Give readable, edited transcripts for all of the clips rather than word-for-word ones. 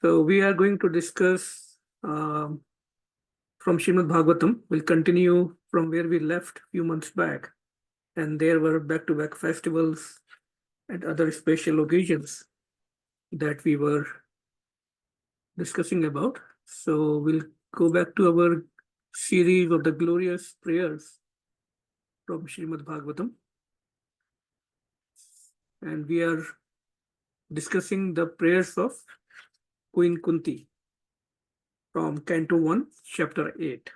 So we are going to discuss from Srimad Bhagavatam. We'll continue from where we left a few months back. And there were back-to-back festivals and other special occasions that we were discussing about. So we'll go back to our series of the glorious prayers from Srimad Bhagavatam. And we are discussing the prayers of Queen Kunti from Canto 1, Chapter 8.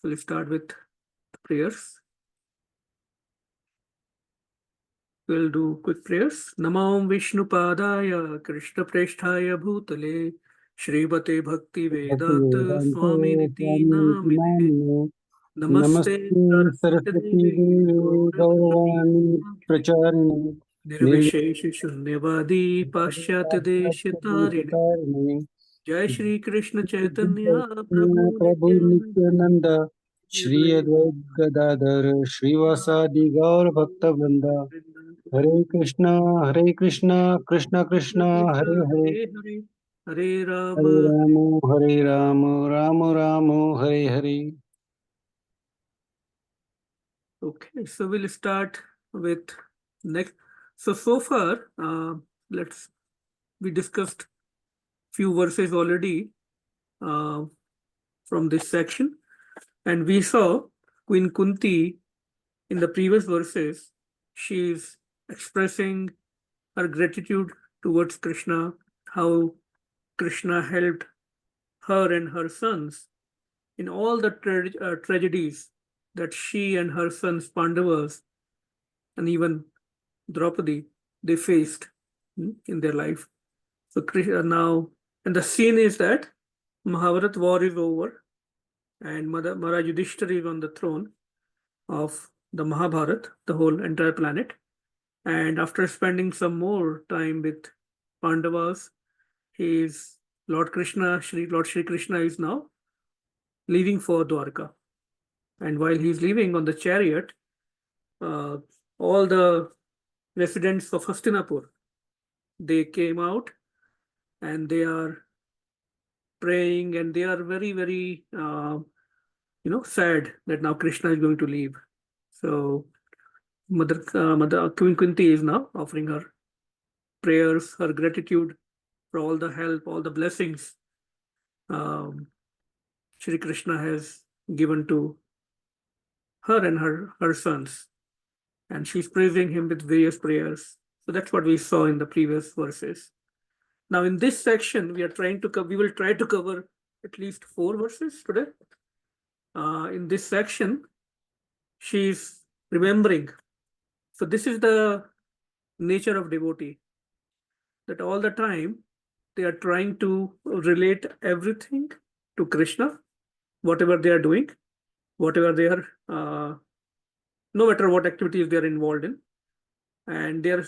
So let's start with the prayers. We'll do quick prayers. Namam Vishnu Padaya Krishna Presthaya Bhutale Srimate Bhakti Vedanta Swami Niti Namine Namaste Saraswati Saraswati Devi Gauravani Pracharini Nirvishesh Shunyavadi Paschat Deshatarine Jai Shri Krishna Chaitanya Prabhu Prabhu Nityananda Nityananda Shri Advait Gadadhar Srivasadi Gaur Bhakta Vrinda Hare Krishna Krishna Krishna Hare Hare Hare Hare Hare Rama. Hare Rama Rama Rama Hare Hare. Okay, so we'll start with next. So far, we discussed few verses already from this section, and we saw Queen Kunti in the previous verses. She is expressing her gratitude towards Krishna, how Krishna helped her and her sons in all the tragedies that she and her sons Pandavas and even Draupadi they faced in their life. So Krishna now, and the scene is that Mahabharat war is over, and Maharaj Yudhishthira is on the throne of the Mahabharat, the whole entire planet. And after spending some more time with Pandavas, Lord Shri Krishna is now leaving for Dwarka. And while he's leaving on the chariot, all the residents of Hastinapur, they came out and they are praying and they are very, very, sad that now Krishna is going to leave. So Mother Queen Kunti is now offering her prayers, her gratitude for all the help, all the blessings Shri Krishna has given to her and her sons. And she's praising him with various prayers. So that's what we saw in the previous verses. Now in this section, we will try to cover at least 4 verses today. In this section, she's remembering. So this is the nature of devotee, that all the time they are trying to relate everything to Krishna, whatever they are doing, whatever they are, no matter what activities they are involved in, and they are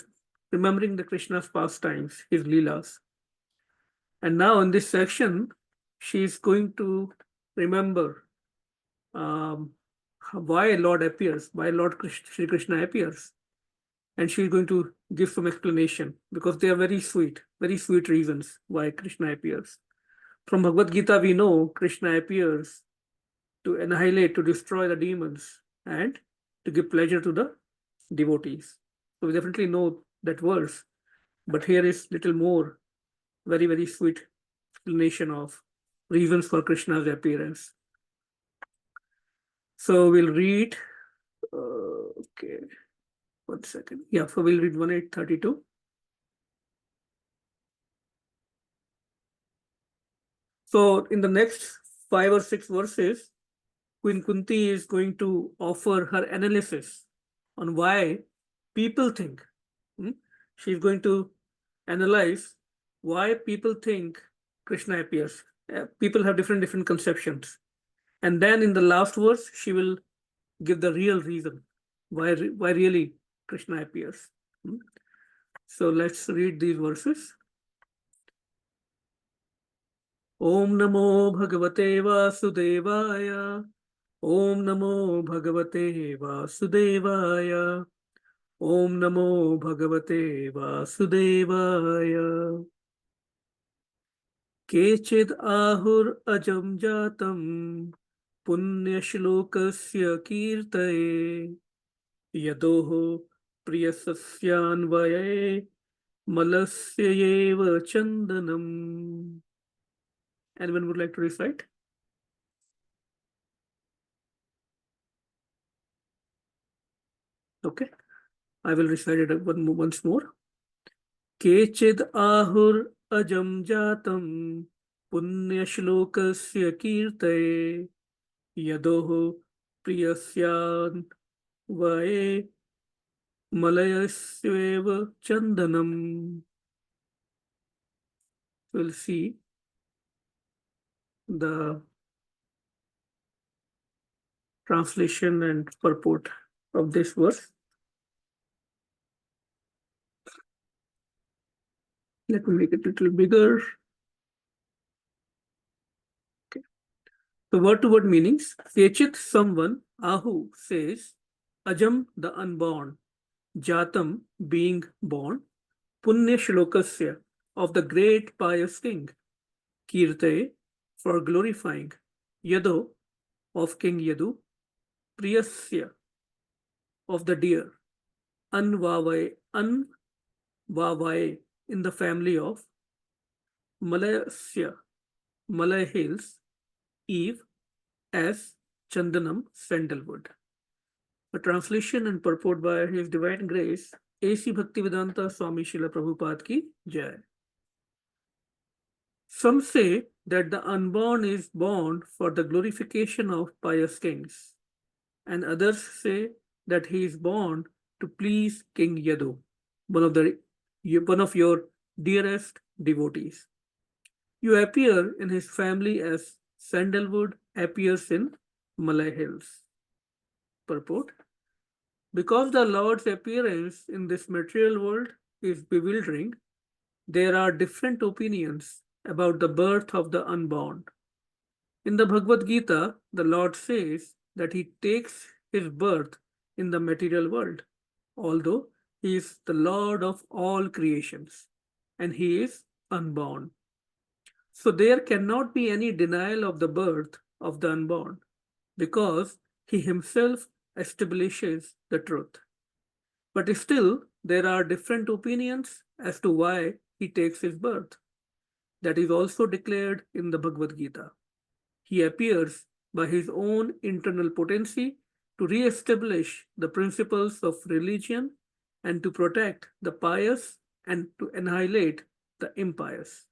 remembering the Krishna's pastimes, his leelas. And now in this section, she is going to remember why Lord appears, why Lord Shri Krishna appears. And she is going to give some explanation because they are very sweet reasons why Krishna appears. From Bhagavad Gita, we know Krishna appears to annihilate, to destroy the demons, and to give pleasure to the devotees. So we definitely know that verse, but here is little more, very, very sweet explanation of reasons for Krishna's appearance. So we'll read, okay, 1 second. Yeah, so we'll read 1832. So in the next 5 or 6 verses, Queen Kunti is going to offer her analysis on why people think. She's going to analyze why people think Krishna appears. People have different conceptions. And then in the last verse, she will give the real reason why really Krishna appears. So let's read these verses. Om Namo Bhagavate Vasudevaya. Om Namo Bhagavate Vasudevaya. Om Namo Bhagavate Vasudevaya. Kechid ahur ajam jatam punyashlokasya kirtaye yadoho priyasasyanvaye malasyayeva chandanam. Anyone would like to recite? Okay, I will recite it once more. Kechid ahur ajam jatam punyashlokasya kirtaye yadoho priyasyan vaye malayasyeva chandanam. We'll see the translation and purport of this verse. Let me make it a little bigger. Okay. The word-to-word meanings. Kechit, someone. Ahu says. Ajam, the unborn. Jatam, being born. Punya Shlokasya, of the great pious king. Kirte, for glorifying. Yado, of King Yadu. Priyasya, of the deer. Anvavaye, in the family of. Malayasya, Malay hills. Eve, as Chandanam, sandalwood. A translation and purport by His Divine Grace, A.C. Bhaktivedanta Swami Srila Prabhupada ki Jai. Some say that the unborn is born for the glorification of pious kings, and others say that he is born to please King Yadu, one of your dearest devotees. You appear in his family as sandalwood appears in Malay hills. Purport. Because the Lord's appearance in this material world is bewildering, there are different opinions about the birth of the unborn. In the Bhagavad Gita, the Lord says that he takes his birth in the material world, although he is the Lord of all creations, and he is unborn. So there cannot be any denial of the birth of the unborn, because he himself establishes the truth. But still, there are different opinions as to why he takes his birth. That is also declared in the Bhagavad Gita. He appears by his own internal potency to re-establish the principles of religion and to protect the pious and to annihilate the impious.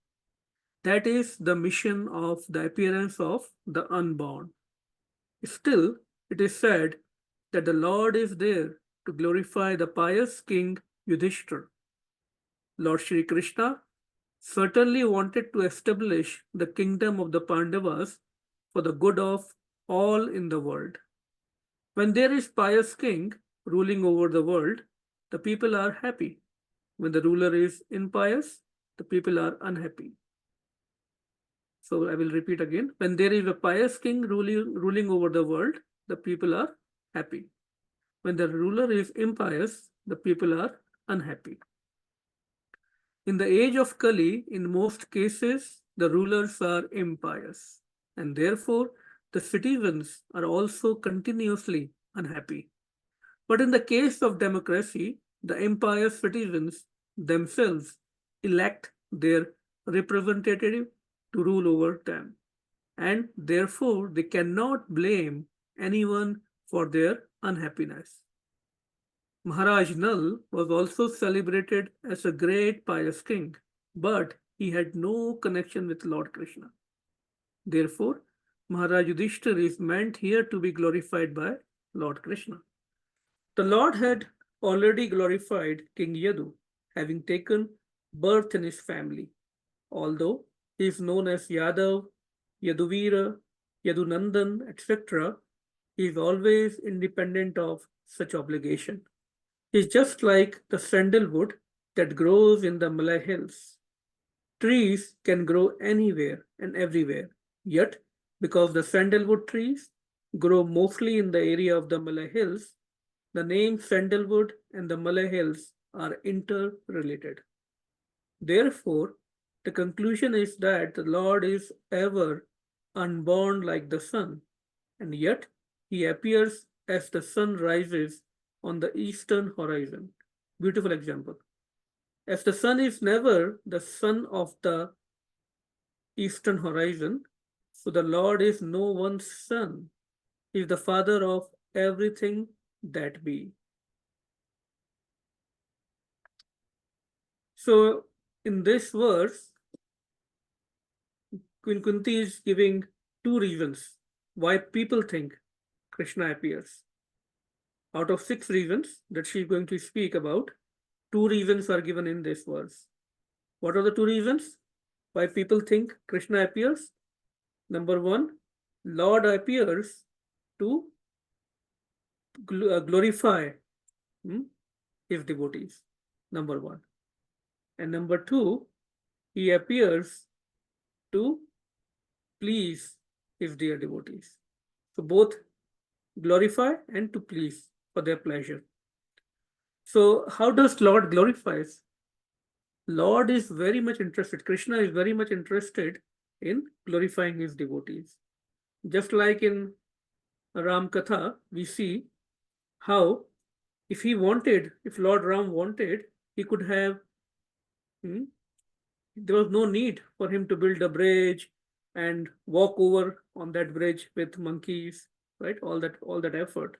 That is the mission of the appearance of the unborn. Still, it is said that the Lord is there to glorify the pious king Yudhishthira. Lord Shri Krishna certainly wanted to establish the kingdom of the Pandavas for the good of all in the world. When there is pious king ruling over the world, the people are happy. When the ruler is impious, the people are unhappy. So I will repeat again. When there is a pious king ruling over the world, the people are happy. When the ruler is impious, the people are unhappy. In the age of Kali, in most cases, the rulers are impious, and therefore the citizens are also continuously unhappy. But in the case of democracy, the impious citizens themselves elect their representative to rule over them, and therefore they cannot blame anyone for their unhappiness. Maharaj Nal was also celebrated as a great pious king, but he had no connection with Lord Krishna. Therefore, Maharaj Yudhishthira is meant here to be glorified by Lord Krishna. The Lord had already glorified King Yadu, having taken birth in his family. Although he is known as Yadav, Yaduvira, Yadunandan, etc., he is always independent of such obligation. He is just like the sandalwood that grows in the Malay hills. Trees can grow anywhere and everywhere, yet because the sandalwood trees grow mostly in the area of the Malay hills, the name sandalwood and the Malay hills are interrelated. Therefore, the conclusion is that the Lord is ever unborn like the sun, and yet he appears as the sun rises on the eastern horizon. Beautiful example. As the sun is never the sun of the eastern horizon, so the Lord is no one's son. He is the father of everything that be. So in this verse, Queen Kunti is giving two reasons why people think Krishna appears. Out of 6 reasons that she is going to speak about, 2 reasons are given in this verse. What are the 2 reasons why people think Krishna appears? Number 1, Lord appears to glorify his devotees. Number 1. And number 2, he appears to please his dear devotees. So both glorify and to please for their pleasure. So how does Lord glorifies? Lord is very much interested, Krishna is very much interested in glorifying his devotees. Just like in Ram Katha, we see how if Lord Ram wanted, he could have, there was no need for him to build a bridge and walk over on that bridge with monkeys, right? All that effort.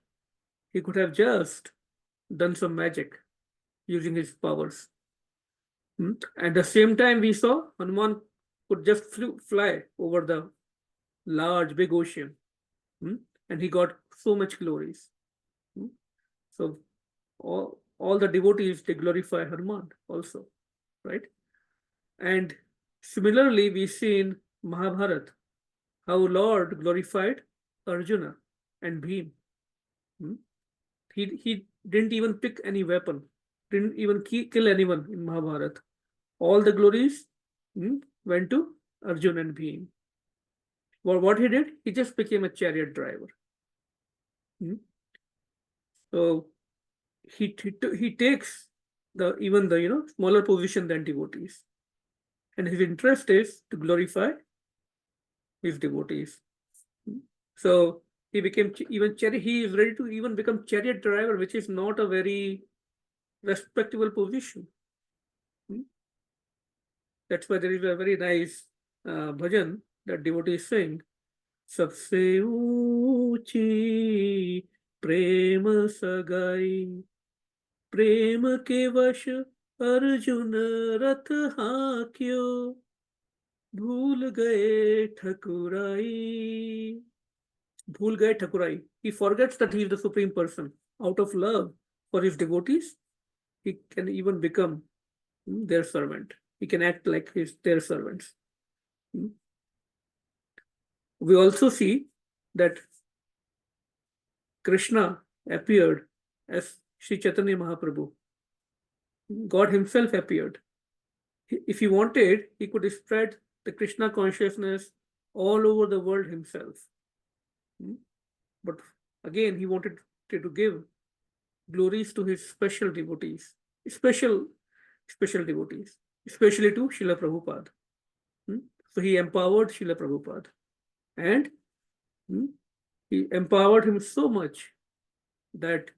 He could have just done some magic using his powers. At the same time, we saw Hanuman could just fly over the large, big ocean, and he got so much glories. So all the devotees, they glorify Hanuman also, right? And similarly, we see in Mahabharata how Lord glorified Arjuna and Bhim. He didn't even pick any weapon, didn't even kill anyone in Mahabharata. All the glories went to Arjuna and Bhim. Well, what he did, he just became a chariot driver. So he takes even the smaller position than devotees, and his interest is to glorify his devotees. So he became he is ready to even become chariot driver, which is not a very respectable position. That's why there is a very nice bhajan that devotees sing. Sabse ऊंची प्रेम सगाई प्रेम के वश अर्जुन रथ हाक्यो भूल गए ठकुराई. Bhul gaye Thakurai. He forgets that he is the supreme person. Out of love for his devotees, he can even become their servant. He can act like their servants. We also see that Krishna appeared as Sri Chaitanya Mahaprabhu. God himself appeared. If he wanted, he could spread the Krishna consciousness all over the world himself. But again, he wanted to give glories to his special devotees, special devotees, especially to Srila Prabhupada. So he empowered Srila Prabhupada, and he empowered him so much that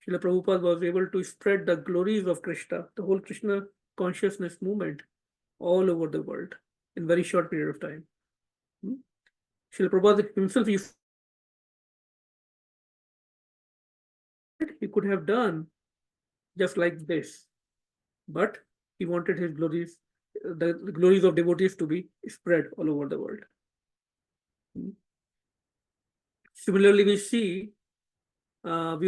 Srila Prabhupada was able to spread the glories of Krishna, the whole Krishna consciousness movement, all over the world in very short period of time. Srila Prabhupada himself, he could have done just like this, but he wanted his glories, the glories of devotees, to be spread all over the world. Similarly, we see we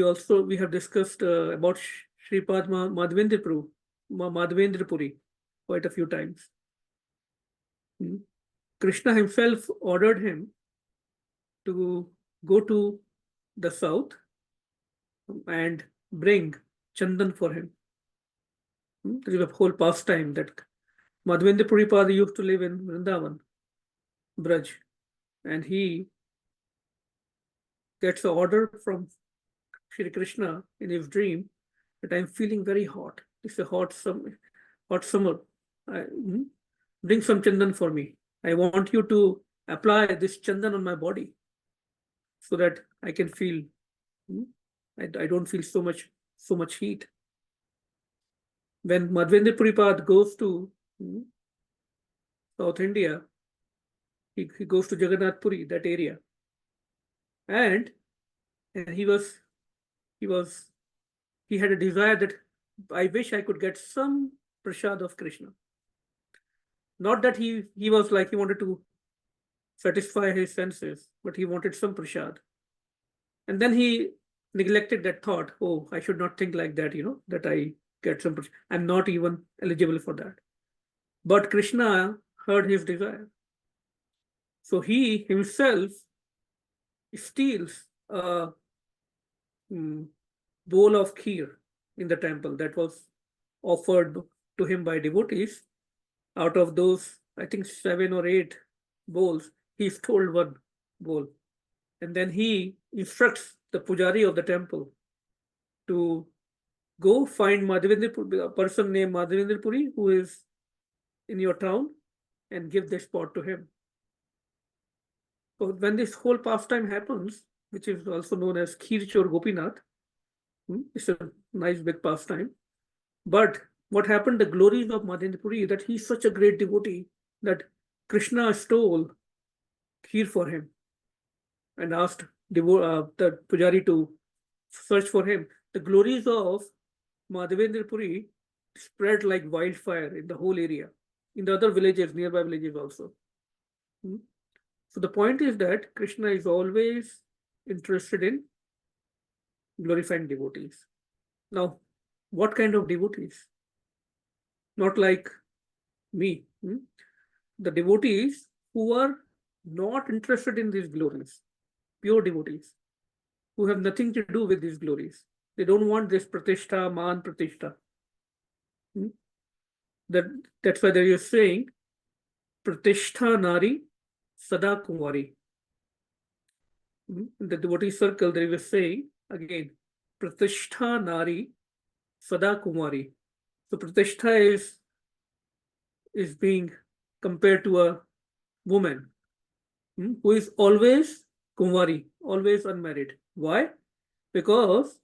have discussed about Sripad Madhavendra Puri quite a few times. Krishna himself ordered him to go to the south and bring Chandan for him. There is a whole pastime that Madhavendra Puripad used to live in Vrindavan, Braj, and he gets an order from Shri Krishna in his dream that I'm feeling very hot. It's a hot summer. bring some chandan for me. I want you to apply this chandan on my body so that I can feel, I don't feel so much heat. When Madhvendra Puripad goes to South India, he goes to Jagannath Puri, that area, and he had a desire that I wish I could get some prasad of Krishna. Not that he was like he wanted to satisfy his senses, but he wanted some prasad. And then he neglected that thought. Oh, I should not think like that, that I get some prasad. I'm not even eligible for that. But Krishna heard his desire. So he himself steals a bowl of kheer in the temple that was offered to him by devotees. Out of those, I think 7 or 8 bowls, he stole one bowl. And then he instructs the pujari of the temple to go find a person named Madhavendra Puri who is in your town and give this pot to him. So when this whole pastime happens, which is also known as Kheer Chor Gopinath, it's a nice big pastime. But what happened, the glories of Madhavendra Puri, that he's such a great devotee that Krishna stole kheer for him and asked the pujari to search for him. The glories of Madhavendra Puri spread like wildfire in the whole area, in the other villages, nearby villages also. So the point is that Krishna is always interested in glorifying devotees. Now, what kind of devotees? Not like me. The devotees who are not interested in these glories, pure devotees, who have nothing to do with these glories. They don't want this pratishtha, man pratishtha. That's why they are saying pratishtha nari sada kumari. In the devotee circle, they were saying again, pratishtha nari sada kumari. So pratishtha is being compared to a woman who is always kumari, always unmarried. Why? Because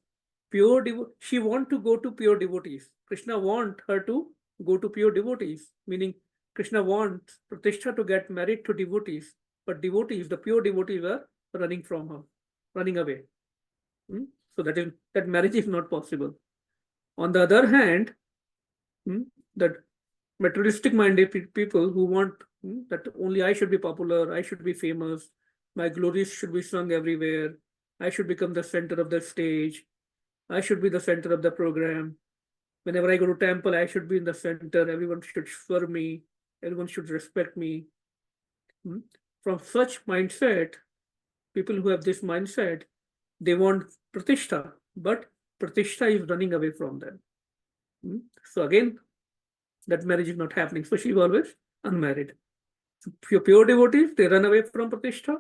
she want to go to pure devotees. Krishna want her to go to pure devotees, meaning Krishna wants Pratishtha to get married to devotees, but the pure devotees are running from her, running away. So that marriage is not possible. On the other hand, that materialistic minded people who want that only I should be popular, I should be famous, my glories should be sung everywhere, I should become the center of the stage, I should be the center of the program. Whenever I go to temple, I should be in the center, everyone should serve me, everyone should respect me. From such mindset, people who have this mindset, they want pratishtha, but pratishtha is running away from them. So again, that marriage is not happening. So she is always unmarried. So pure devotees, they run away from pratishtha,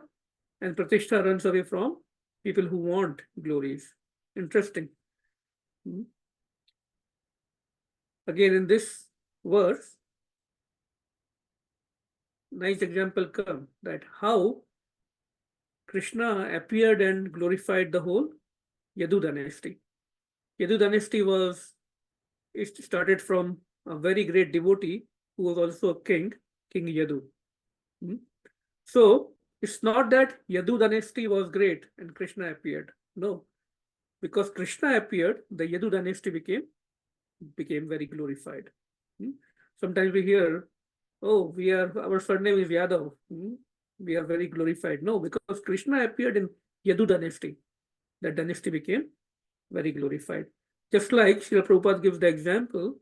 and pratishtha runs away from people who want glories. Interesting. Again, in this verse, nice example come that how Krishna appeared and glorified the whole Yadu dynasty. Yadu dynasty it started from a very great devotee who was also a king, King Yadu. So it's not that Yadu dynasty was great and Krishna appeared. No, because Krishna appeared, the Yadu dynasty became very glorified. Sometimes we hear, oh, our surname is Yadav. We are very glorified. No, because Krishna appeared in Yadu dynasty, that dynasty became very glorified. Just like Srila Prabhupada gives the example,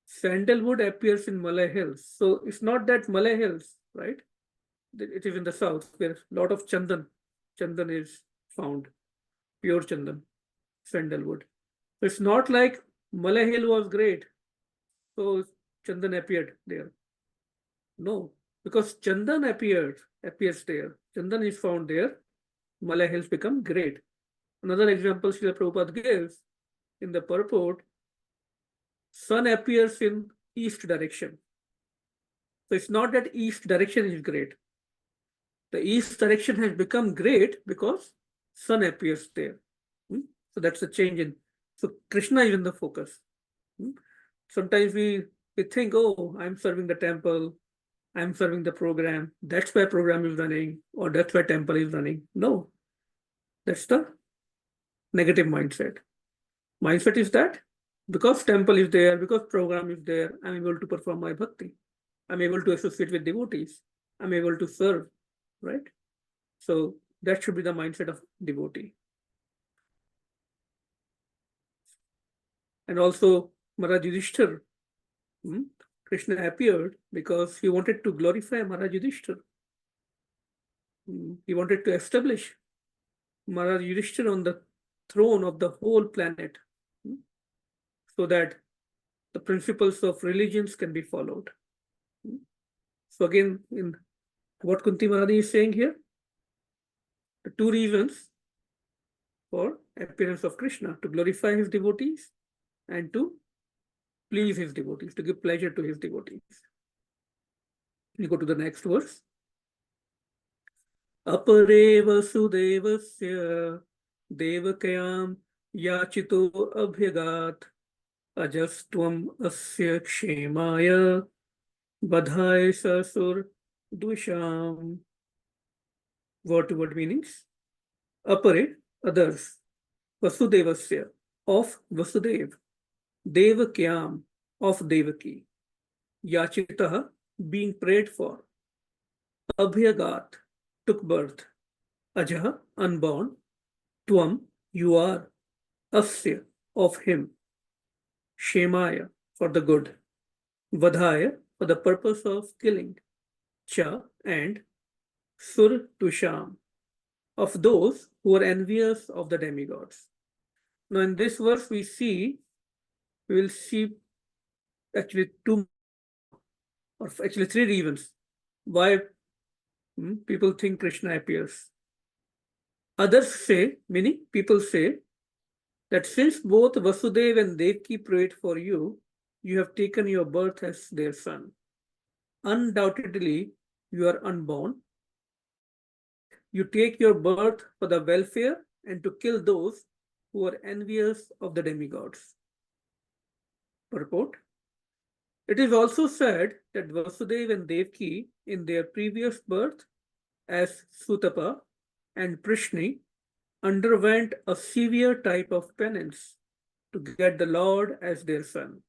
sandalwood appears in Malay Hills. So it's not that Malay Hills, right? It is in the south where a lot of chandan is found, pure chandan, sandalwood. So it's not like Malay Hill was great, so chandan appeared there. No, because chandan appears there. Chandan is found there. Malay Hills become great. Another example Srila Prabhupada gives in the purport, sun appears in east direction. So it's not that east direction is great. The east direction has become great because sun appears there. So that's the change in. So Krishna is in the focus. Sometimes we think, oh, I'm serving the temple, I'm serving the program. That's why program is running, or that's why temple is running. No, that's the negative mindset. Mindset is that because temple is there, because program is there, I'm able to perform my bhakti. I'm able to associate with devotees. I'm able to serve, right? So that should be the mindset of devotee. And also Maharaj Yudhishthir, Krishna appeared because he wanted to glorify Maharaj Yudhishthir. He wanted to establish Maharaj Yudhishthir on the throne of the whole planet, so that the principles of religions can be followed. So again, in what Kunti Maharani is saying here, the two reasons for appearance of Krishna: to glorify his devotees and to please his devotees, to give pleasure to his devotees. We go to the next verse. Apare vasudevasya devakayam yachito abhyagat ajastvam asya kshemaya badhai sasur dusham. Word-to-word meanings. Apare, others. Vasudevasya, of Vasudev. Devakyam, of Devaki. Yachitaha, being prayed for. Abhyagat, took birth. Ajaha, unborn. Tvam, you are. Asya, of him. Shemaya, for the good. Vadhaya, for the purpose of killing. Cha, and Sur Tusham, of those who are envious of the demigods. Now in this verse we will see actually two, or actually three reasons why people think Krishna appears. Others say, meaning people say, that since both Vasudev and Devaki prayed for you, you have taken your birth as their son. Undoubtedly, you are unborn. You take your birth for the welfare and to kill those who are envious of the demigods. Purport. It is also said that Vasudeva and Devaki, in their previous birth as Sutapa and Prishni, underwent a severe type of penance to get the Lord as their son.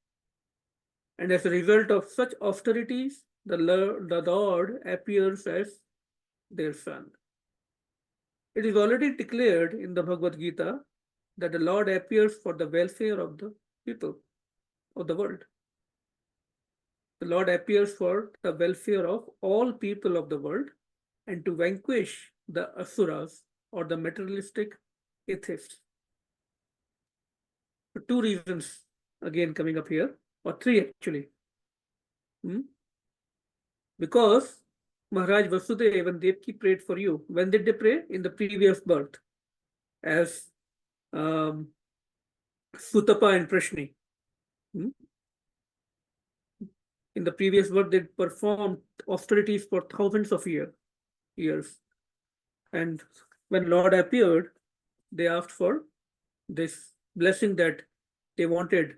And as a result of such austerities, the Lord appears as their son. It is already declared in the Bhagavad Gita that the Lord appears for the welfare of the people of the world. The Lord appears for the welfare of all people of the world and to vanquish the asuras, or the materialistic atheists. So two reasons again coming up here, or three actually. Because Maharaj Vasudeva and Devaki prayed for you. When did they pray? In the previous birth, as Sutapa and Prishni. In the previous birth, they performed austerities for thousands of years. And when Lord appeared, they asked for this blessing that they wanted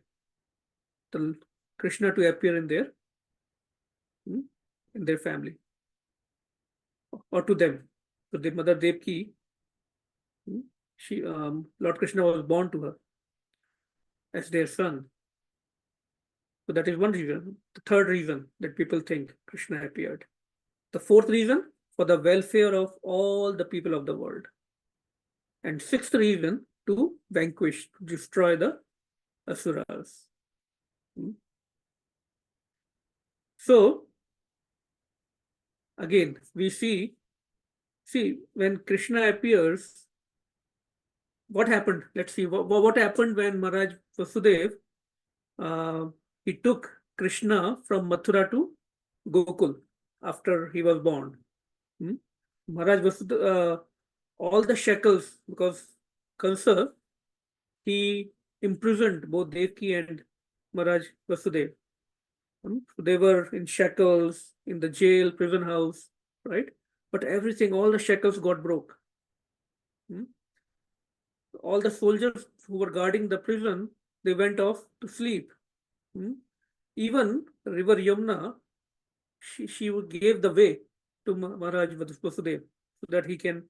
the Krishna to appear in their family, or to them. So the mother Devaki, Lord Krishna was born to her as their son. So that is one reason. The third reason that people think Krishna appeared. The fourth reason, for the welfare of all the people of the world. And sixth reason, to vanquish, to destroy the asuras. So again, we see when Krishna appears, what happened? Let's see what happened when Maharaj Vasudeva he took Krishna from Mathura to Gokul after he was born. Maharaj Vasudeva, all the shackles, because Kansa, he imprisoned both Devaki and Maharaj Vasudeva. They were in shackles, in the jail, prison house, right? But everything, all the shackles got broke. All the soldiers who were guarding the prison, they went off to sleep. Even River Yamuna, she gave the way to Maharaj Vasudev so that he can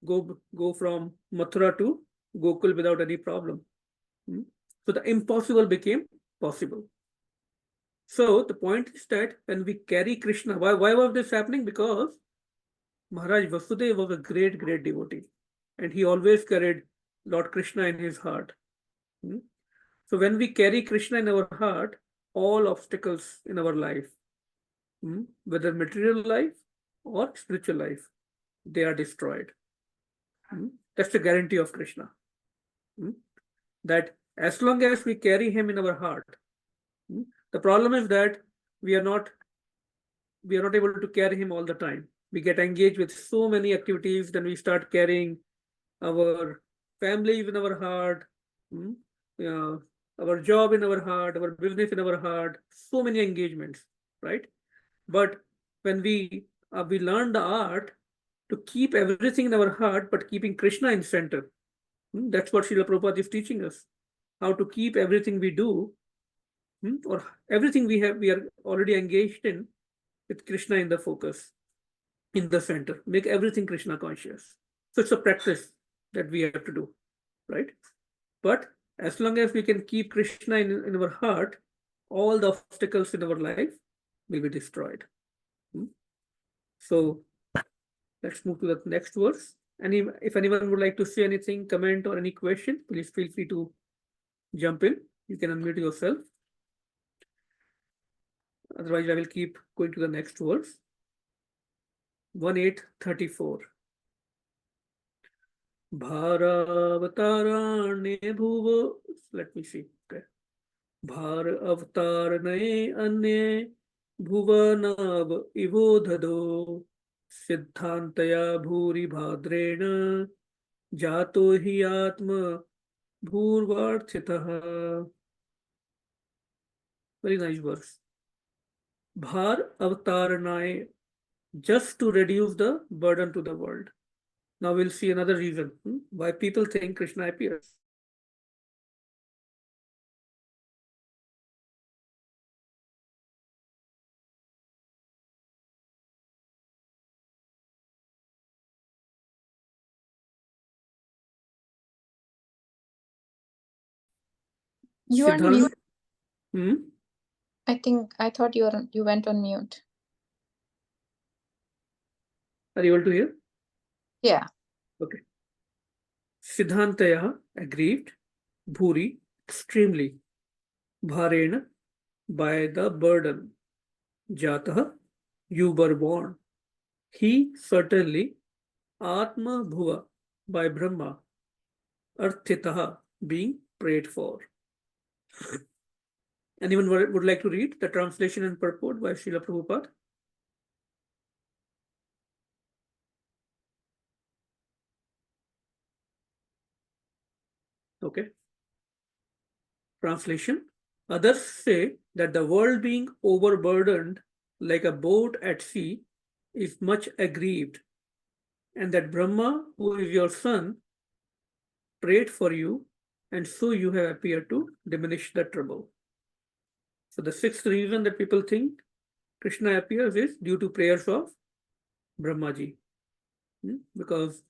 go from Mathura to Gokul without any problem. So the impossible became possible. So the point is that when we carry Krishna, why was this happening? Because Maharaj Vasudev was a great devotee, and he always carried Lord Krishna in his heart. So when we carry Krishna in our heart, all obstacles in our life, whether material life or spiritual life, they are destroyed. That's the guarantee of Krishna. That as long as we carry him in our heart, the problem is that we are not able to carry him all the time. We get engaged with so many activities, then we start carrying our families in our heart, our job in our heart, our business in our heart, so many engagements, right? But when we learn the art to keep everything in our heart, but keeping Krishna in center. That's what Srila Prabhupada is teaching us. How to keep everything we do, or everything we are already engaged in, with Krishna in the focus, in the center. Make everything Krishna conscious. So it's a practice that we have to do, right? But as long as we can keep Krishna in our heart, all the obstacles in our life will be destroyed. So let's move to the next verse. If anyone would like to say anything, comment, or any question, please feel free to jump in. You can unmute yourself. Otherwise, I will keep going to the next verse. 1:8:34. Bharavatārane bhuva. Let me see. Okay. Bhar avatarane anye bhuvanav ivodhado siddhantaya bhuri bhadrena jato hi atma bhurvarthitaha. Very nice verse. Bhar avataranaye, just to reduce the burden to the world. Now we'll see another reason why people think Krishna appears. You are on Siddhant, mute. I thought you went on mute. are you able to hear? Yeah. Okay. Siddhantaya, aggrieved, bhuri, extremely, bharena, by the burden, jatah, you were born, he certainly, atma bhuva, by Brahma, arthitaha, being prayed for. Anyone would like to read the translation and purport by Srila Prabhupada? Okay. Translation. Others say that the world being overburdened like a boat at sea is much aggrieved, and that Brahma, who is your son, prayed for you, and so you have appeared to diminish the trouble. So the sixth reason that people think Krishna appears is due to prayers of Brahmaji, because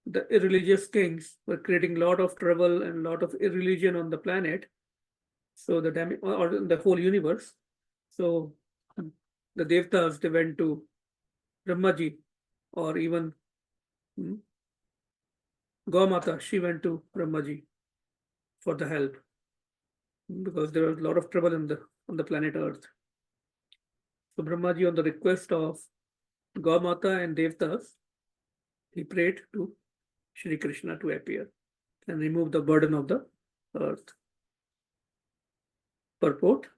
the irreligious kings were creating a lot of trouble and a lot of irreligion on the planet, so the the whole universe. So the Devtas, they went to Brahmaji, or even Gaumata, she went to Brahmaji for the help, because there was a lot of trouble on the planet Earth. So Brahmaji, on the request of Gaumata and Devtas, he prayed to Shri Krishna to appear and remove the burden of the earth. Purport.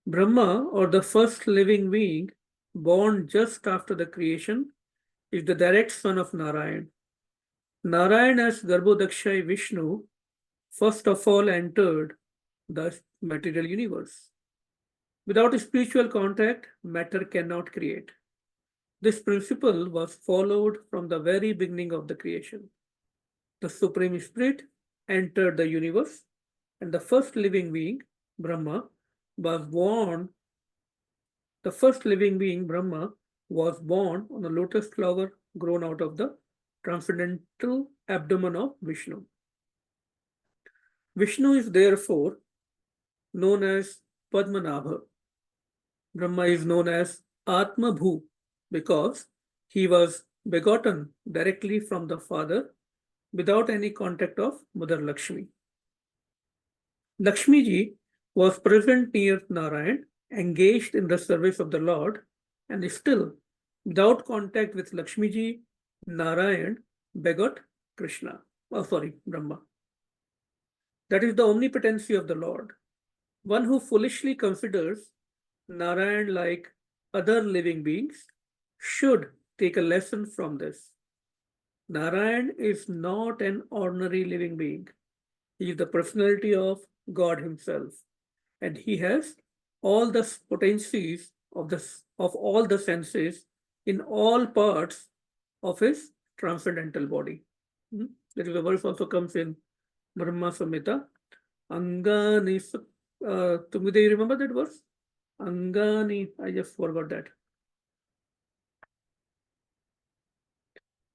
Brahma, or the first living being born just after the creation, is the direct son of Narayan. Narayan, as Garbhodakshai Vishnu, first of all entered the material universe. Without spiritual contact, matter cannot create. This principle was followed from the very beginning of the creation. The Supreme Spirit entered the universe, and the first living being, Brahma, was born. The first living being, Brahma, was born on a lotus flower grown out of the transcendental abdomen of Vishnu. Vishnu is therefore known as Padmanabha. Brahma is known as Atma Bhu because he was begotten directly from the father without any contact of Mother Lakshmi. Lakshmi ji was present near Narayan, engaged in the service of the Lord, and still, without contact with Lakshmi ji, Narayan begot Krishna. Brahma. That is the omnipotency of the Lord. One who foolishly considers Narayan like other living beings should take a lesson from this. Narayan is not an ordinary living being. He is the personality of God himself, and he has all the potencies of all the senses in all parts of his transcendental body. That is the verse also comes in Brahma Samhita. Angani, do you remember that verse? Angani, I just forgot that.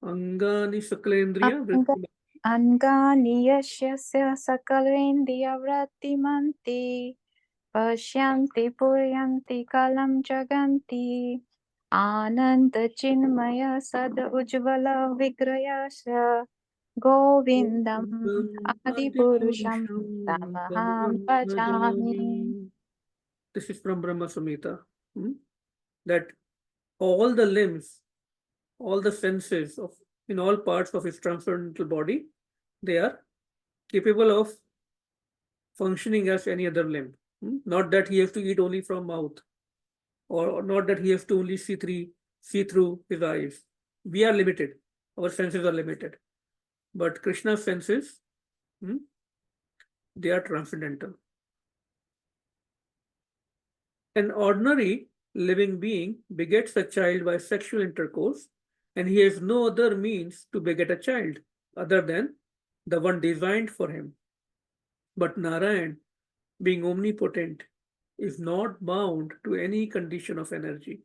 Angani Sakalendriya. Angani yasya sakalendriyavrattimanti Pashyanti puryanti kalam jaganti Ananta chinmaya sad ujvala vigrayasya Govindam adipurusham tamaham bhajami. This is from Brahma Samhita. That all the limbs, all the senses of in all parts of his transcendental body, they are capable of functioning as any other limb. Not that he has to eat only from mouth, or not that he has to only see through his eyes. We are limited. Our senses are limited. But Krishna's senses, they are transcendental. An ordinary living being begets a child by sexual intercourse, and he has no other means to beget a child other than the one designed for him. But Narayan, being omnipotent, is not bound to any condition of energy.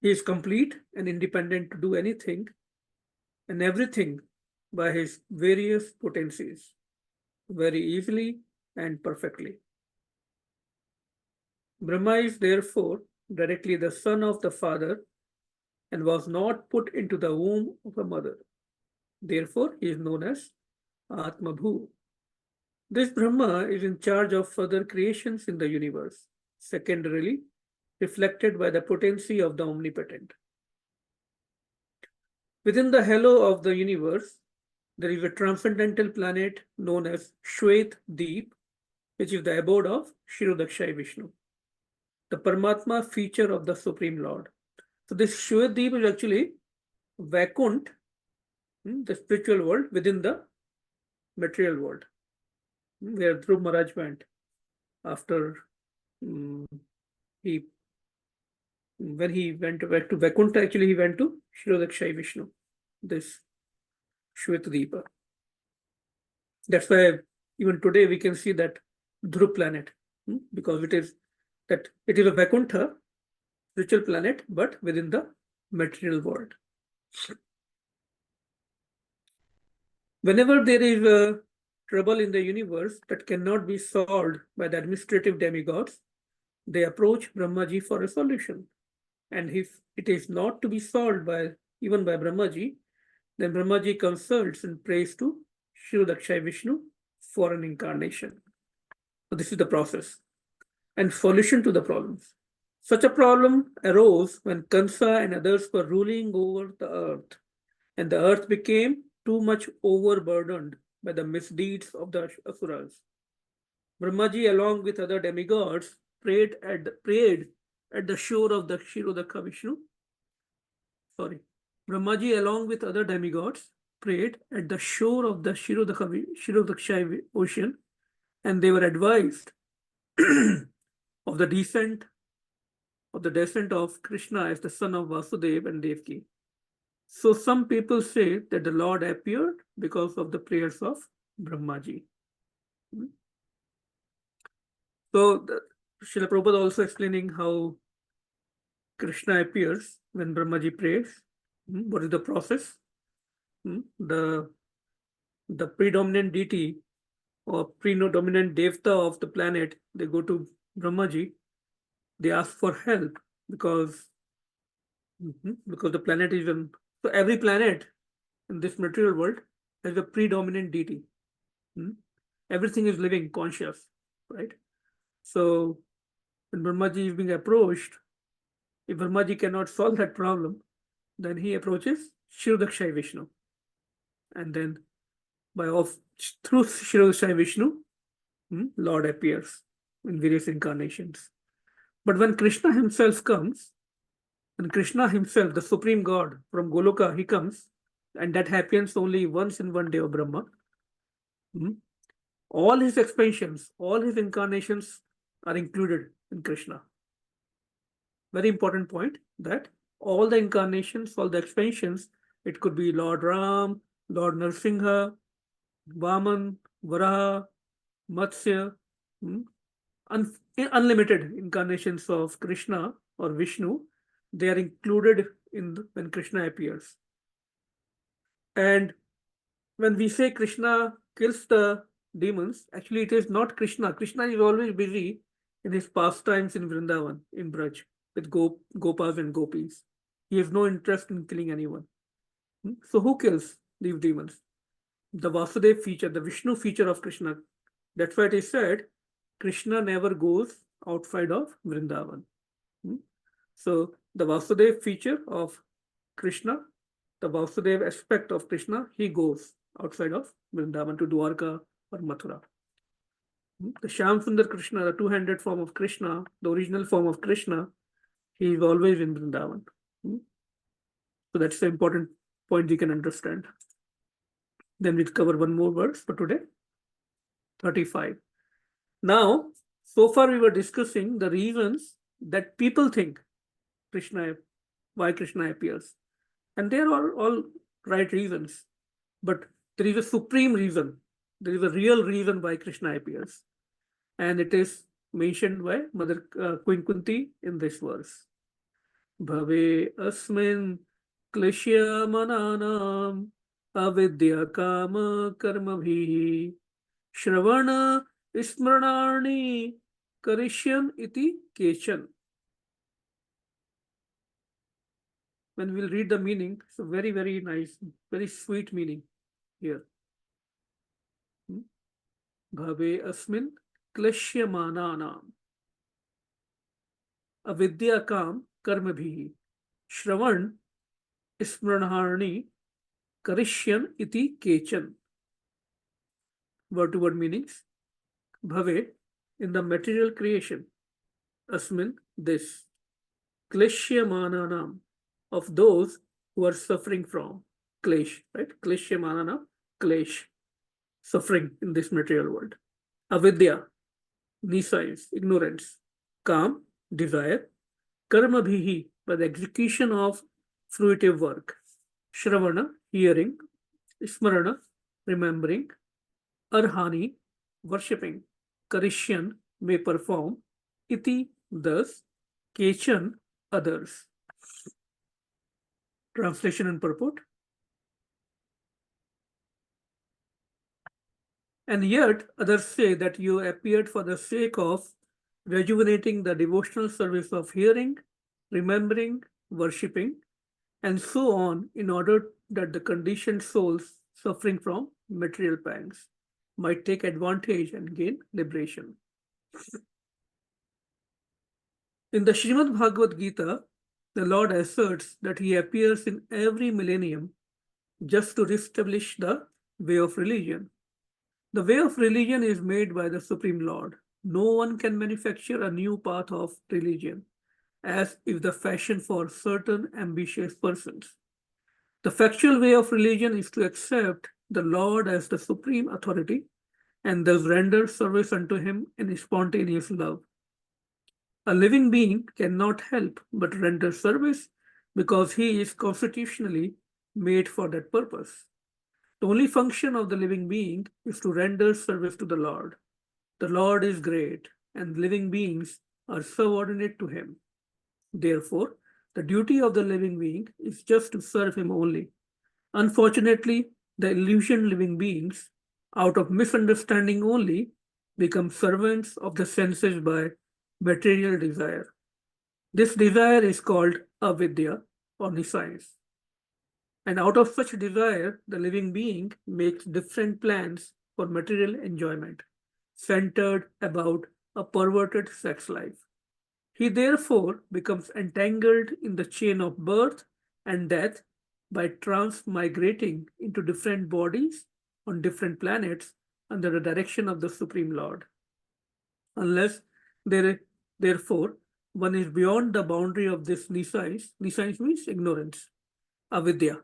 He is complete and independent to do anything and everything by his various potencies, very easily and perfectly. Brahma is therefore directly the son of the father and was not put into the womb of a mother. Therefore, he is known as Atma Bhu. This Brahma is in charge of further creations in the universe, secondarily reflected by the potency of the omnipotent. Within the halo of the universe, there is a transcendental planet known as Shwet Deep, which is the abode of Shirodakshay Vishnu, the Paramatma feature of the Supreme Lord. So this Shwet Deep is actually Vaikunt, the spiritual world within the material world, where Dhruv Maharaj went after when he went back to Vaikuntha. Actually, he went to Shirodakshay Vishnu, this Shweta. That's why even today we can see that Dhruv planet, because it is a Vaikuntha spiritual planet, but within the material world. Whenever there is a trouble in the universe that cannot be solved by the administrative demigods, they approach Brahmaji for a solution. And if it is not to be solved even by Brahmaji, then Brahmaji consults and prays to Shirodakshay Vishnu for an incarnation. So this is the process and solution to the problems. Such a problem arose when Kansa and others were ruling over the earth, and the earth became too much overburdened by the misdeeds of the Asuras. Brahmaji, along with other demigods, prayed at the shore of the Shirodakha Vishnu. Brahmaji, along with other demigods, prayed at the shore of the Shirodaksha ocean, and they were advised of the descent of Krishna as the son of Vasudeva and Devaki. So some people say that the Lord appeared because of the prayers of Brahmaji. So Srila Prabhupada also explaining how Krishna appears when Brahmaji prays. What is the process? The predominant deity or predominant devta of the planet, they go to Brahmaji, they ask for help because the planet is so every planet in this material world has a predominant deity. Everything is living, conscious, right? So when Brahmaji is being approached, if Brahmaji cannot solve that problem, then he approaches Shirodakshai Vishnu. And then through Shirodakshai Vishnu, Lord appears in various incarnations. But when Krishna himself comes, and Krishna himself, the supreme God from Goloka, he comes, and that happens only once in one day of Brahma. All his expansions, all his incarnations are included in Krishna. Very important point that all the incarnations, all the expansions, it could be Lord Ram, Lord Narsingha, Vaman, Varaha, Matsya, unlimited incarnations of Krishna or Vishnu, they are included when Krishna appears. And when we say Krishna kills the demons, actually it is not Krishna. Krishna is always busy in his pastimes in Vrindavan, in Braj, with Gopas and Gopis. He has no interest in killing anyone. So who kills these demons? The Vasudeva feature, the Vishnu feature of Krishna. That's why it is said, Krishna never goes outside of Vrindavan. So the Vasudeva feature of Krishna, the Vasudeva aspect of Krishna, he goes outside of Vrindavan to Dwarka or Mathura. The Shyam Sundar Krishna, the two-handed form of Krishna, the original form of Krishna, he is always in Vrindavan. So that's the important point you can understand. Then we'll cover one more verse for today, 35. Now, so far we were discussing the reasons that people think why Krishna appears. And they are all right reasons. But there is a supreme reason. There is a real reason why Krishna appears. And it is mentioned by Queen Kunti in this verse. Bhave asmin klishya mananam avidya kama karma bhi shravana smranani karishyan iti kechan. When we'll read the meaning, it's a very, very nice, very sweet meaning here. Bhave asmin klashyamananam avidya kam karma bhi shravan smranani karishyan iti kechan. Word to word meanings. Bhave, in the material creation, asmin, this, kleshyamananam, of those who are suffering from klesh, right? Kleshyamanana, klesh, suffering in this material world. Avidya, nescience, ignorance. Kam, desire. Karma bhihi, by the execution of fruitive work. Shravana, hearing. Smarana, remembering. Arhani, worshipping. Karishyan, may perform. Iti, thus. Kechan, others. Translation and purport. And yet others say that you appeared for the sake of rejuvenating the devotional service of hearing, remembering, worshipping, and so on, in order that the conditioned souls suffering from material pangs might take advantage and gain liberation. In the Srimad Bhagavad Gita, the Lord asserts that he appears in every millennium just to reestablish the way of religion. The way of religion is made by the Supreme Lord. No one can manufacture a new path of religion, as is the fashion for certain ambitious persons. The factual way of religion is to accept the Lord as the supreme authority and thus render service unto him in spontaneous love. A living being cannot help but render service because he is constitutionally made for that purpose. The only function of the living being is to render service to the Lord. The Lord is great, and living beings are subordinate to him. Therefore, the duty of the living being is just to serve him only. Unfortunately, the illusioned living beings, out of misunderstanding only, become servants of the senses by material desire. This desire is called avidya or nescience. And out of such desire, the living being makes different plans for material enjoyment, centered about a perverted sex life. He therefore becomes entangled in the chain of birth and death by transmigrating into different bodies on different planets under the direction of the Supreme Lord. Unless there, therefore, one is beyond the boundary of this nescience means ignorance, avidya.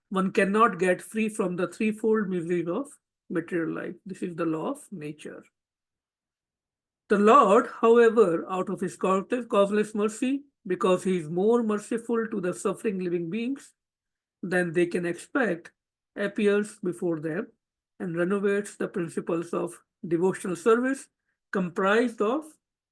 One cannot get free from the threefold miseries of material life. This is the law of nature. The Lord, however, out of his causeless mercy, because he is more merciful to the suffering living beings than they can expect, appears before them and renovates the principles of devotional service comprised of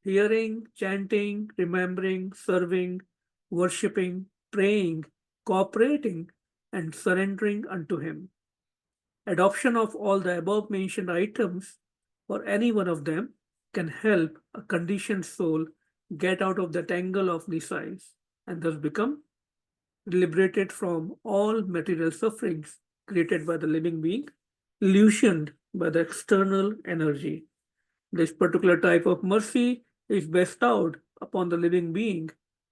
hearing, chanting, remembering, serving, worshipping, praying, cooperating, and surrendering unto him. Adoption of all the above mentioned items or any one of them can help a conditioned soul get out of the tangle of nescience and thus become liberated from all material sufferings created by the living being, illusioned by the external energy. This particular type of mercy is bestowed upon the living being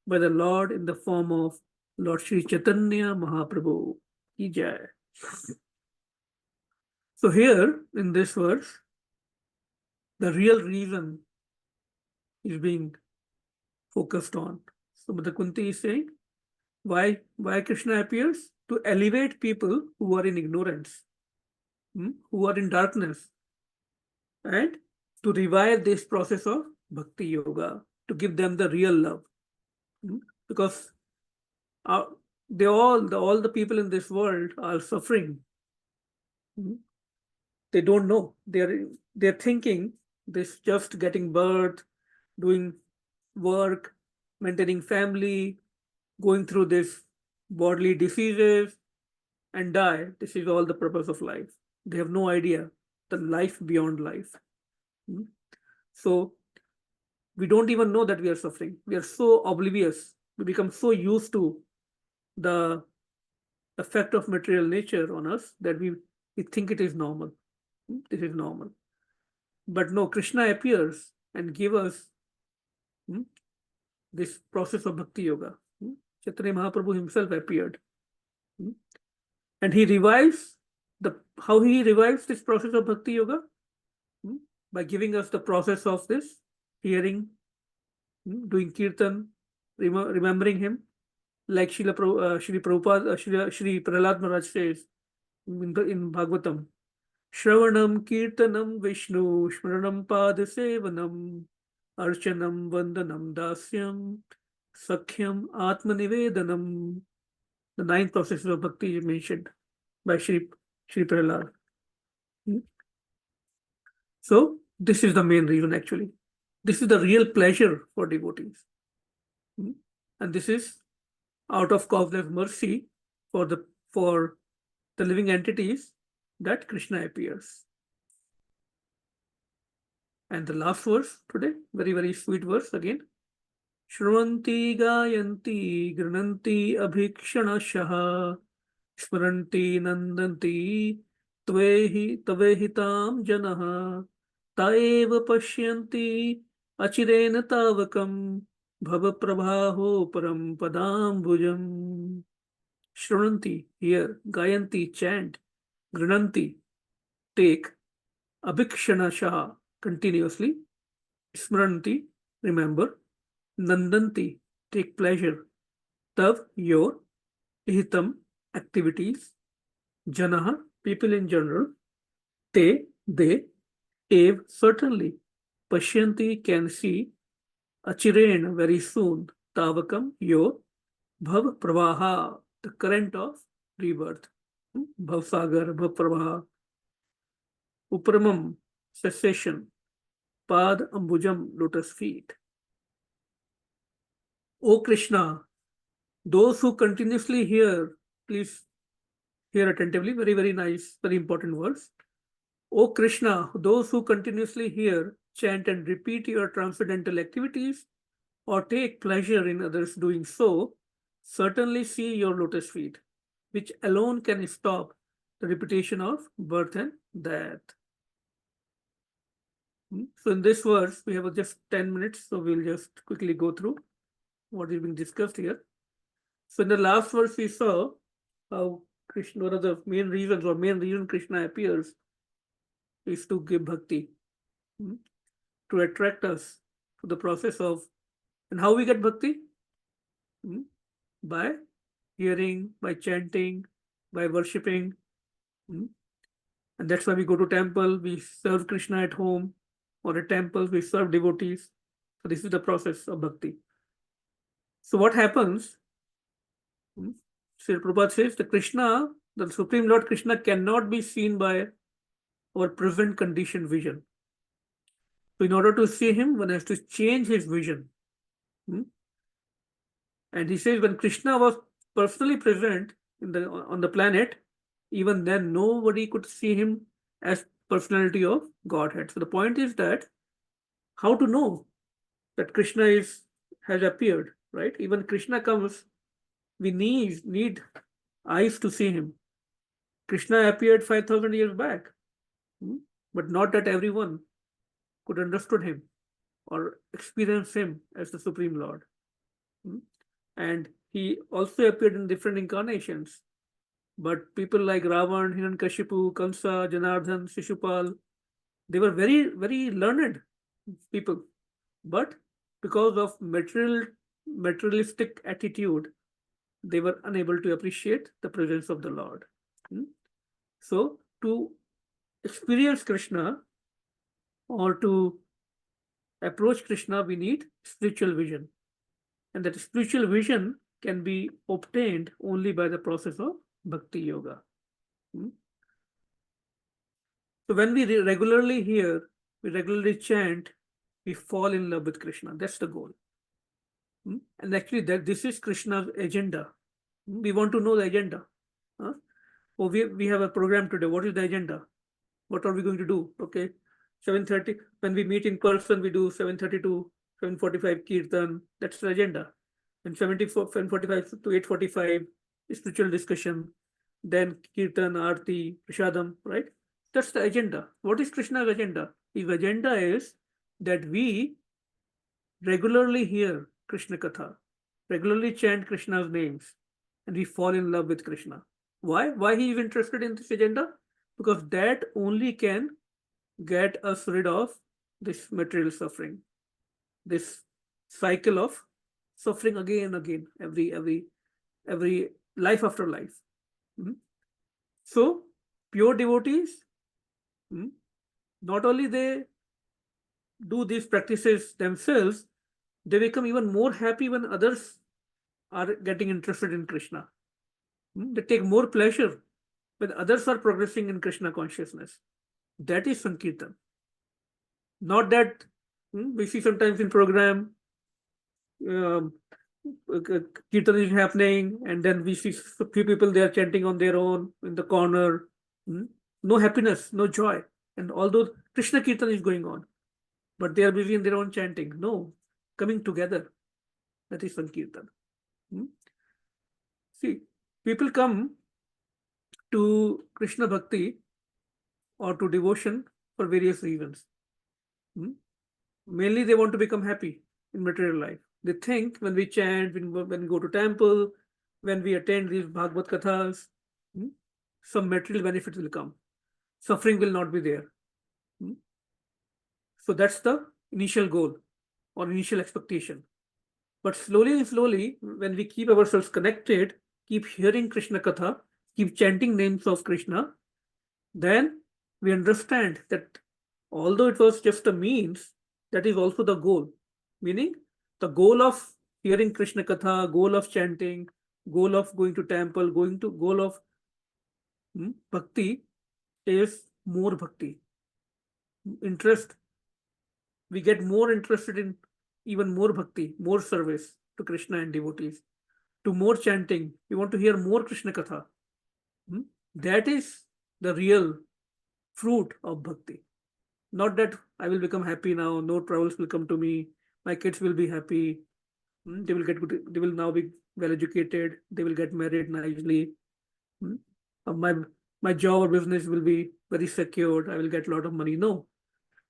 by the Lord in the form of Lord Sri Chaitanya Mahaprabhu. Ki Jai. So here in this verse, the real reason is being focused on. So the Kunti is saying, why Krishna appears? To elevate people who are in ignorance, who are in darkness, and to revive this process of bhakti yoga, to give them the real love. Because all the people in this world are suffering. They don't know. They're thinking this just getting birth, doing work, maintaining family, going through this bodily diseases and die. This is all the purpose of life. They have no idea the life beyond life. So we don't even know that we are suffering. We are so oblivious. We become so used to the effect of material nature on us that we think it is normal. This is normal. But no, Krishna appears and gives us this process of bhakti yoga. Chaitanya Mahaprabhu himself appeared. And he revives how he revives this process of bhakti yoga? By giving us the process of this hearing, doing kirtan, remembering him, like Shri Prabhupada, Shri Prahlad Maharaj says in Bhagavatam, Shravanam Kirtanam Vishnu, Shmaranam Padasevanam, Archanam Vandanam Dasyam, Sakhyam Atmanivedanam. The 9 processes of bhakti is mentioned by Shri Prahlad. So this is the main reason actually. This is the real pleasure for devotees. And this is out of causeless mercy for the living entities that Krishna appears. And the last verse today, very, very sweet verse again. Shruvanti gayanti grananti abhikshanashaha smaranti nandanti tvehitam janaha taeva pashyanti achirena tavakam bhava prabhaho param padambujam. Shruvanti, hear, gayanti, chant, grananti, take, abhikshanashaha, continuously, smaranti, remember, nandanti, take pleasure, tav, your, hitam, activities, janaha, people in general, te, they, Eve, certainly. Pashyanti can see. Achiren, very soon. Tavakam, yo. Bhav Pravaha, the current of rebirth. Bhav Sagar, Bhav Pravaha. Upramam, cessation. Pad Ambujam, lotus feet. O Krishna, those who continuously hear, please hear attentively, very, very nice, very important words. O Krishna, those who continuously hear, chant and repeat your transcendental activities or take pleasure in others doing so, certainly see your lotus feet, which alone can stop the repetition of birth and death. So in this verse, we have just 10 minutes, so we'll just quickly go through what is being discussed here. So in the last verse, we saw how Krishna, one of the main reasons or main reason Krishna appears is to give bhakti, to attract us to the process of, and how we get bhakti? By hearing, by chanting, by worshipping. And that's why we go to temple, we serve Krishna at home, or at temples, we serve devotees. So this is the process of bhakti. So what happens? Sri Prabhupada says the Krishna, the Supreme Lord Krishna cannot be seen by our present conditioned vision. So in order to see him, one has to change his vision. And he says when Krishna was personally present on the planet, even then nobody could see him as personality of Godhead. So the point is that how to know that Krishna has appeared, right? Even Krishna comes, we need eyes to see him. Krishna appeared 5,000 years back, but not that everyone could understood him or experience him as the Supreme Lord. And he also appeared in different incarnations. But people like Ravan, Hiranyakashipu, Kamsa, Janardhan, Shishupal, they were very, very learned people. But because of materialistic attitude, they were unable to appreciate the presence of the Lord. So to experience Krishna or to approach Krishna, we need spiritual vision. And that spiritual vision can be obtained only by the process of Bhakti Yoga. So when we regularly hear, we regularly chant, we fall in love with Krishna. That's the goal. And actually, this is Krishna's agenda. We want to know the agenda. Oh, we have a program today. What is the agenda? What are we going to do? Okay, 7:30. When we meet in person, we do 7:30 to 7:45 Kirtan. That's the agenda. And 7:45 to 8:45 spiritual discussion. Then Kirtan, Aarti, Prashadam, right? That's the agenda. What is Krishna's agenda? His agenda is that we regularly hear Krishna Katha, regularly chant Krishna's names, and we fall in love with Krishna. Why? Why he is interested in this agenda? Because that only can get us rid of this material suffering, this cycle of suffering again and again, every life after life. So pure devotees, not only they do these practices themselves, they become even more happy when others are getting interested in Krishna. They take more pleasure when others are progressing in Krishna consciousness. That is Sankirtan. Not that we see sometimes in program, Kirtan is happening, and then we see a few people, they are chanting on their own in the corner. No happiness, no joy. And although Krishna Kirtan is going on, but they are busy in their own chanting. No, coming together. That is Sankirtan. See, people come to Krishna Bhakti or to devotion for various reasons. Mainly they want to become happy in material life. They think when we chant, when we go to temple, when we attend these Bhagavad Kathas, some material benefits will come. Suffering will not be there. So that's the initial goal or initial expectation. But slowly and slowly, when we keep ourselves connected, keep hearing Krishna Katha, keep chanting names of Krishna, then we understand that although it was just a means, that is also the goal. Meaning, the goal of hearing Krishna Katha, goal of chanting, goal of going to temple, goal of bhakti is more bhakti. Interest, we get more interested in even more bhakti, more service to Krishna and devotees, to more chanting. We want to hear more Krishna Katha. That is the real fruit of bhakti. Not that I will become happy now, no troubles will come to me, my kids will be happy, they will get good, they will now be well educated, they will get married nicely, my job or business will be very secured, I will get a lot of money. No,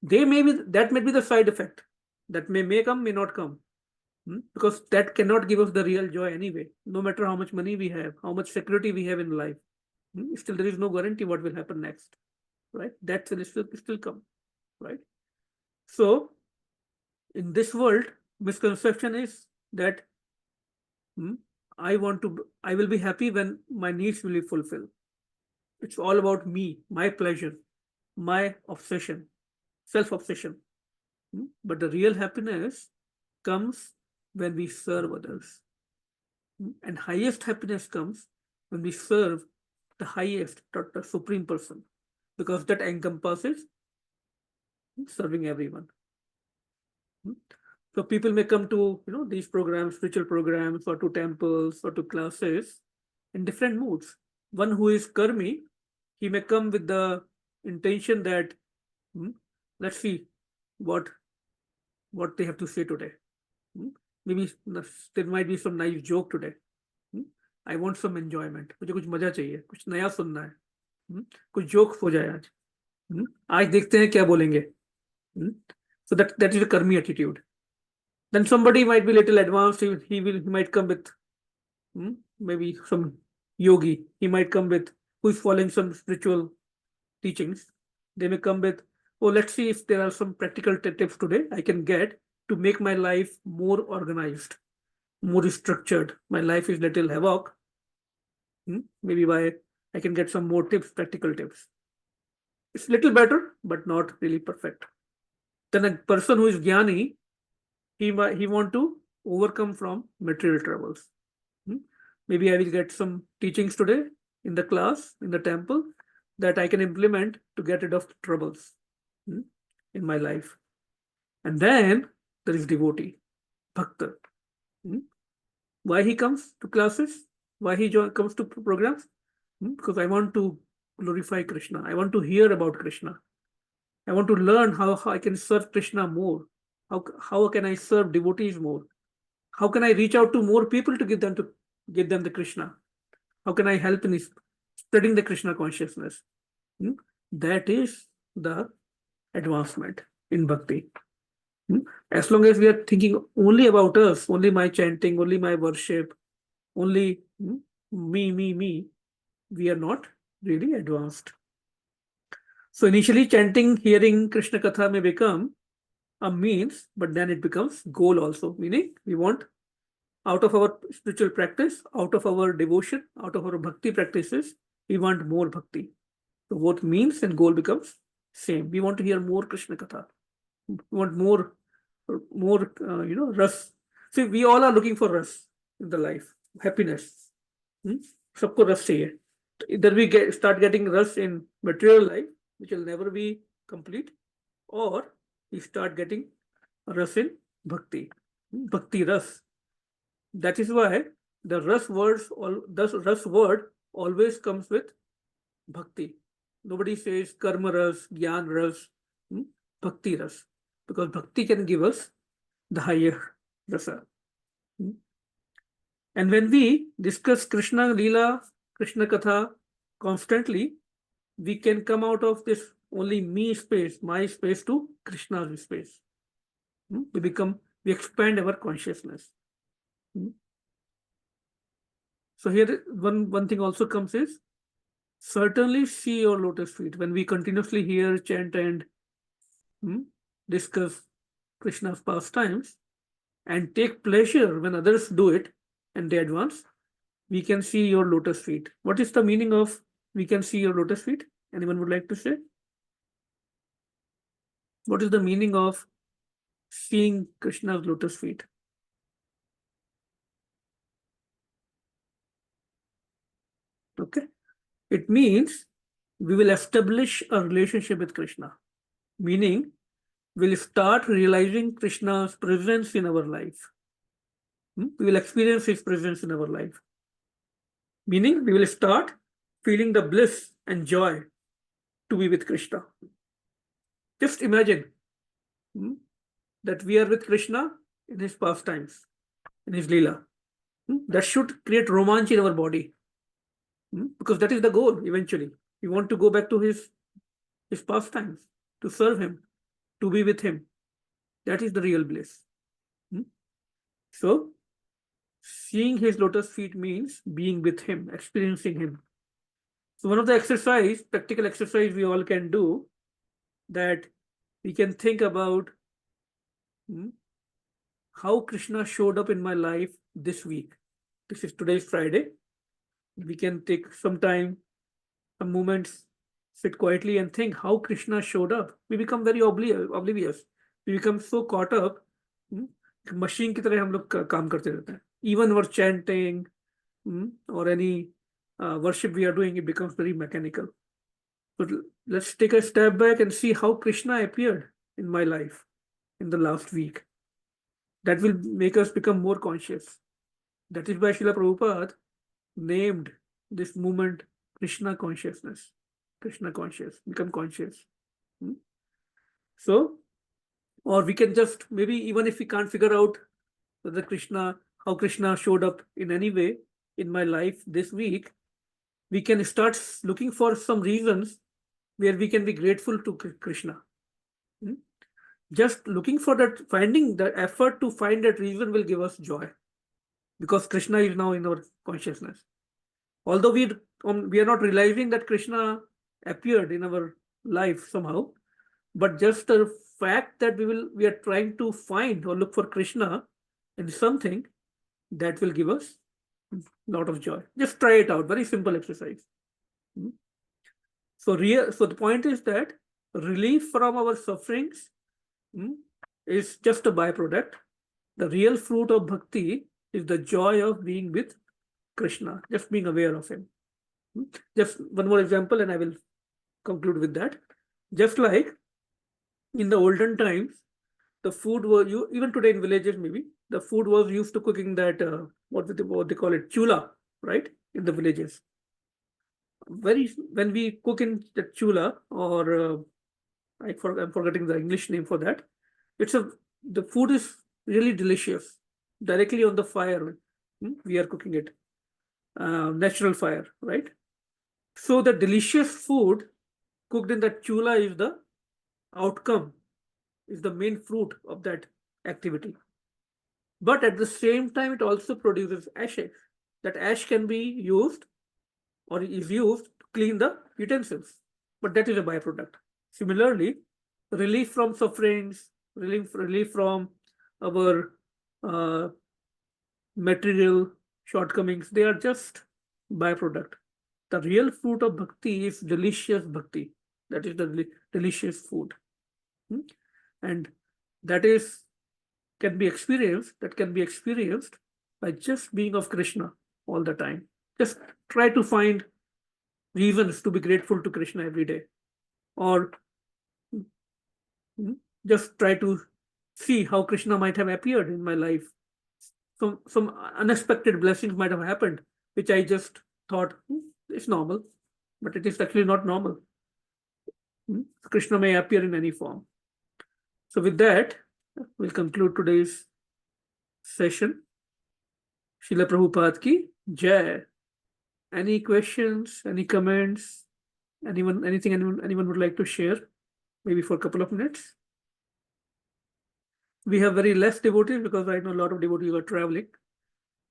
that may be the side effect. That may come, may not come. Because that cannot give us the real joy anyway. No matter how much money we have, how much security we have in life, still there is no guarantee what will happen next, right? That will still come, right? So in this world, misconception is that I will be happy when my needs will be fulfilled. It's all about me, my pleasure, my obsession, self-obsession. But the real happiness comes when we serve others. And highest happiness comes when we serve the highest, the supreme person, because that encompasses serving everyone. So people may come to these programs, spiritual programs, or to temples, or to classes in different moods. One who is karmi, he may come with the intention that let's see what they have to say today. Maybe there might be some nice joke today. I want some enjoyment. मुझे कुछ मजा चाहिए, कुछ नया सुनना है, कुछ joke हो जाए आज. आज देखते हैं क्या बोलेंगे. So that is a karmi attitude. Then somebody might be little advanced. He might come with maybe some yogi. He might come with who is following some spiritual teachings. They may come with, oh, let's see if there are some practical tips today I can get to make my life more organized, more structured. My life is little havoc. Maybe I can get some more tips, practical tips. It's little better, but not really perfect. Then a person who is jnani, he want to overcome from material troubles. Maybe I will get some teachings today in the class, in the temple, that I can implement to get rid of troubles in my life. And then there is devotee, bhakta. Why he comes to classes? Why he comes to programs? Because I want to glorify Krishna. I want to hear about Krishna. I want to learn how I can serve Krishna more. How can I serve devotees more? How can I reach out to more people to give them the Krishna? How can I help in spreading the Krishna consciousness? That is the advancement in bhakti. As long as we are thinking only about us, only my chanting, only my worship, only me, we are not really advanced. So initially chanting, hearing Krishna Katha may become a means, but then it becomes goal also, meaning we want out of our spiritual practice, out of our devotion, out of our bhakti practices, we want more bhakti. So both means and goal becomes same. We want to hear more Krishna Katha. We want more ras. See, we all are looking for ras in the life, happiness. Sabko ras chahiye. Either we start getting ras in material life, which will never be complete, or we start getting ras in bhakti, bhakti ras. That is why the ras word always comes with bhakti. Nobody says karma ras, gyan ras, bhakti ras, because bhakti can give us the higher rasa. And when we discuss Krishna Leela, Krishna Katha constantly, we can come out of this only me space, my space, to Krishna's space. We expand our consciousness. So here one thing also comes is, certainly see your lotus feet. When we continuously hear, chant, and discuss Krishna's pastimes, and take pleasure when others do it and they advance, we can see your lotus feet. What is the meaning of we can see your lotus feet? Anyone would like to say? What is the meaning of seeing Krishna's lotus feet? Okay. It means we will establish a relationship with Krishna, meaning we'll start realizing Krishna's presence in our life. We will experience his presence in our life, meaning we will start feeling the bliss and joy to be with Krishna. Just imagine that we are with Krishna in his pastimes, in his Leela. That should create romanch in our body, because that is the goal eventually. We want to go back to his pastimes, to serve him, to be with him. That is the real bliss. So, seeing his lotus feet means being with him, experiencing him. So one of the practical exercise we all can do, that we can think about how Krishna showed up in my life this week. This is today's Friday. We can take some time, some moments, sit quietly and think how Krishna showed up. We become very oblivious. We become so caught up. Machine की तरह हम लोग काम करते रहते हैं. Even we're chanting or any worship we are doing, it becomes very mechanical. But let's take a step back and see how Krishna appeared in my life in the last week. That will make us become more conscious. That is why Srila Prabhupada named this movement Krishna consciousness. Krishna conscious, become conscious. So, or we can just, maybe even if we can't figure out how Krishna showed up in any way in my life this week, we can start looking for some reasons where we can be grateful to Krishna. Just looking for that, finding the effort to find that reason will give us joy, because Krishna is now in our consciousness. Although we are not realizing that Krishna appeared in our life somehow, but just the fact that we are trying to find or look for Krishna in something, that will give us a lot of joy. Just try it out. Very simple exercise. So the point is that relief from our sufferings is just a byproduct. The real fruit of bhakti is the joy of being with Krishna, just being aware of him. Just one more example and I will conclude with that. Just like in the olden times, the food was, even today in villages maybe, the food was used to cooking that, what they call it, chula, right? In the villages. When we cook in the chula, or I'm forgetting the English name for that, the food is really delicious. Directly on the fire, we are cooking it. Natural fire, right? So the delicious food cooked in that chula is the outcome, is the main fruit of that activity. But at the same time, it also produces ashes. That ash can be used or is used to clean the utensils, but that is a byproduct. Similarly, relief from sufferings, relief from our material shortcomings, they are just byproduct. The real fruit of bhakti is delicious bhakti. That is the delicious food. And that can be experienced by just being of Krishna all the time. Just try to find reasons to be grateful to Krishna every day. Or just try to see how Krishna might have appeared in my life. Some unexpected blessings might have happened, which I just thought it's normal, but it is actually not normal. Krishna may appear in any form. So with that, we'll conclude today's session. Srila Prabhupada ki Jai. Any questions, any comments? Anything anyone would like to share? Maybe for a couple of minutes. We have very less devotees because I know a lot of devotees are traveling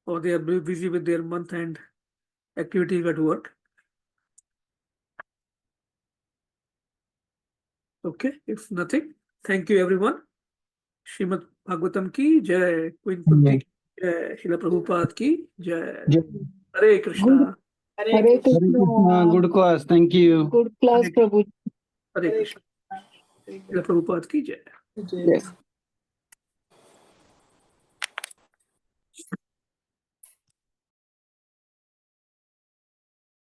or they are busy with their month-end activities at work. Okay, if nothing, thank you everyone. Srimad Bhagavatam ki Jai, Queen Kunti ki Jai, Srila Prabhupada ki Jai. Hare Krishna. Hare Hare Krishna. Krishna, good class. Thank you. Good class, Prabhu. Hare Krishna. Prabhupada ki jai. Yes.